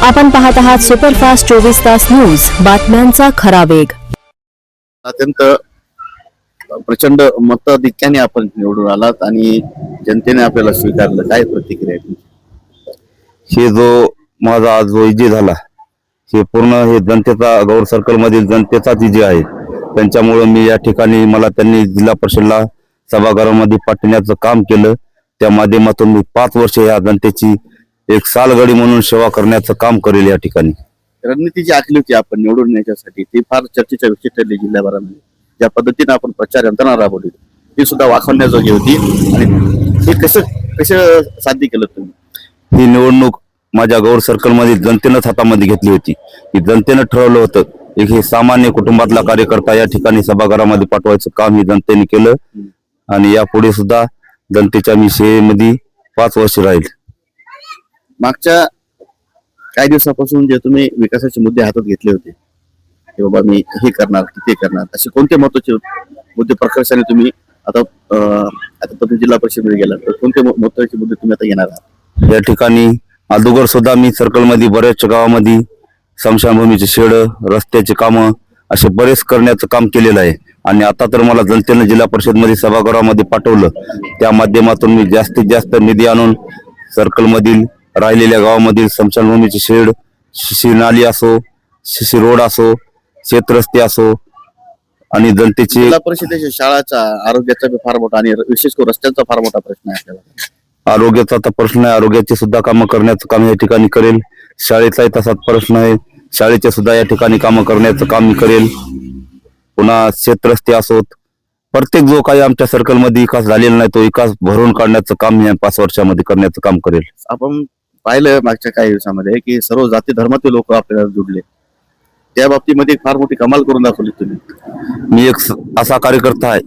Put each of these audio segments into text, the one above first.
आपण पाहत आहात सुपरफास्ट 24 तास न्यूज, बातम्यांचा खरा वेग. अत्यंत प्रचंड मताधिक्याने आपण निवडून आलात आणि जनतेने आपल्याला स्वीकारलं. काय प्रतिक्रिया आहे तुमची? हे जो माझा आज जो विजय झाला हे पूर्ण हे जनतेचा, गौर सर्कल मधील जनतेचाच विजय आहे. त्यांच्यामुळे मी या ठिकाणी, मला त्यांनी जिल्हा परिषदला सभागृहामध्ये पाठवण्याचं काम केलं. त्या माध्यमातून मी 5 वर्ष या जनतेची एक सालगडी म्हणून सेवा करण्याचं काम करेल. या ठिकाणी रणनीती जी आखली होती आपण निवडून येण्यासाठी ती फार चर्चेचा विषय ठरली जिल्ह्याभरामध्ये. ज्या पद्धतीने आपण प्रचार यंत्रणा राबवली ती सुद्धा वाखवण्याजोगी होती. आणि हे कसं साध्य केलं तुम्ही? ही निवडणूक माझ्या गौर सर्कल मध्ये जनतेनंच हातामध्ये घेतली होती. ही जनतेनं ठरवलं होतं. एक हे सामान्य कुटुंबातला कार्यकर्ता या ठिकाणी सभागृहामध्ये पाठवायचं काम ही जनतेने केलं. आणि यापुढे सुद्धा जनतेच्या मी सेवेमध्ये 5 वर्ष राहील. मागच्या काही दिवसापासून जे तुम्ही विकासाचे मुद्दे हातात घेतले होते की बाबा मी हे करणार ते करणार, असे कोणते महत्वाचे मुद्दे प्रकर्षाने तुम्ही आता तुम्ही जिल्हा परिषदेमध्ये गेला तर कोणते महत्वाचे मुद्दे तुम्ही आता घेणार आहात? या ठिकाणी अगोदर सुद्धा मी सर्कल मध्ये बऱ्याच गावामध्ये स्मशानभूमीचे शेड, रस्त्याचे कामं असे बरेच करण्याचं काम केलेलं आहे. आणि आता तर मला जनतेनं जिल्हा परिषद मध्ये सभागृहामध्ये पाठवलं. त्या माध्यमातून मी जास्तीत जास्त निधी आणून सर्कल मधील राहिलेल्या गावामधील स्मशानभूमीचे शेड, शिशी नाली असो, शिशी रोड असो, शेतरस्ते असो आणि जनतेची जिल्हा परिषदेच्या शाळाचा आरोग्याचा फार मोठा आणि विशेष करून रस्त्यांचा फार मोठा प्रश्न आहे आपल्याला. आरोग्याचा तर प्रश्न आहे. आरोग्याचे सुद्धा कामं करण्याचं काम या ठिकाणी करेल. शाळेचाही तसाच प्रश्न आहे. शाळेचे सुद्धा या ठिकाणी कामं करण्याचं काम मी करेल. पुन्हा शेतरस्ते असोत, प्रत्येक जो काही आमच्या सर्कल मध्ये विकास झालेला नाही तो विकास भरून काढण्याचं काम मी 5 वर्षामध्ये करण्याचं काम करेल. आपण पाहिलं मागच्या काही दिवसामध्ये की सर्व जाती धर्मातील लोक आपल्याला जुडले. त्या बाबतीमध्ये फार मोठी कमाल करून दाखवली तुम्ही. मी एक असा कार्यकर्ता आहे,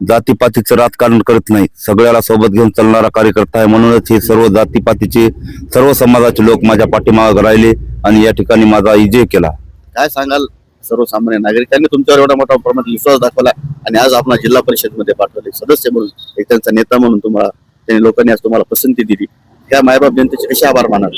जातीपातीचं राजकारण करत नाही, सगळ्याला सोबत घेऊन चालणारा कार्यकर्ता आहे. म्हणूनच हे सर्व जातीपातीचे, सर्व समाजाचे लोक माझ्या पाठीमागे राहिले आणि या ठिकाणी माझा विजय केला. काय सांगाल? सर्वसामान्य नागरिकांनी तुमच्यावर एवढा मोठा प्रमाणात विश्वास दाखवला आणि आज आपण जिल्हा परिषदमध्ये पाठवले सदस्य म्हणून, एक त्यांचा नेता म्हणून त्यांनी लोकांनी आज तुम्हाला पसंती दिली. त्या मायबाप जनतेचे कसे आभार मानाल?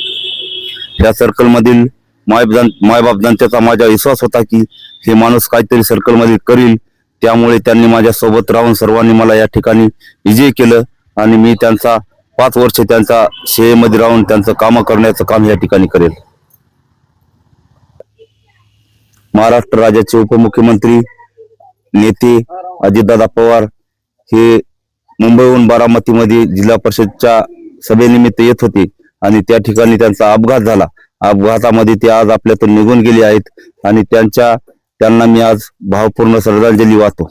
या सर्कल मधील मायबाप जनतेचा माझा विश्वास होता की हे माणूस काहीतरी सर्कल मध्ये करील. त्यामुळे त्यांनी माझ्या सोबत राहून सर्वांनी मला या ठिकाणी विजय केलं. आणि मी त्यांचा 5 वर्ष त्यांचा सेवेमध्ये राहून त्यांचं काम करण्याचं काम या ठिकाणी करेल. महाराष्ट्र राज्याचे उपमुख्यमंत्री नेते अजितदादा पवार हे मुंबईहून बारामतीमध्ये जिल्हा परिषदच्या सभेनिमित्त येत होते आणि त्या ठिकाणी त्यांचा अपघात झाला. अपघातामध्ये ते आज आपल्यातून निघून गेले आहेत आणि त्यांना मी आज भावपूर्ण श्रद्धांजली वाहतो.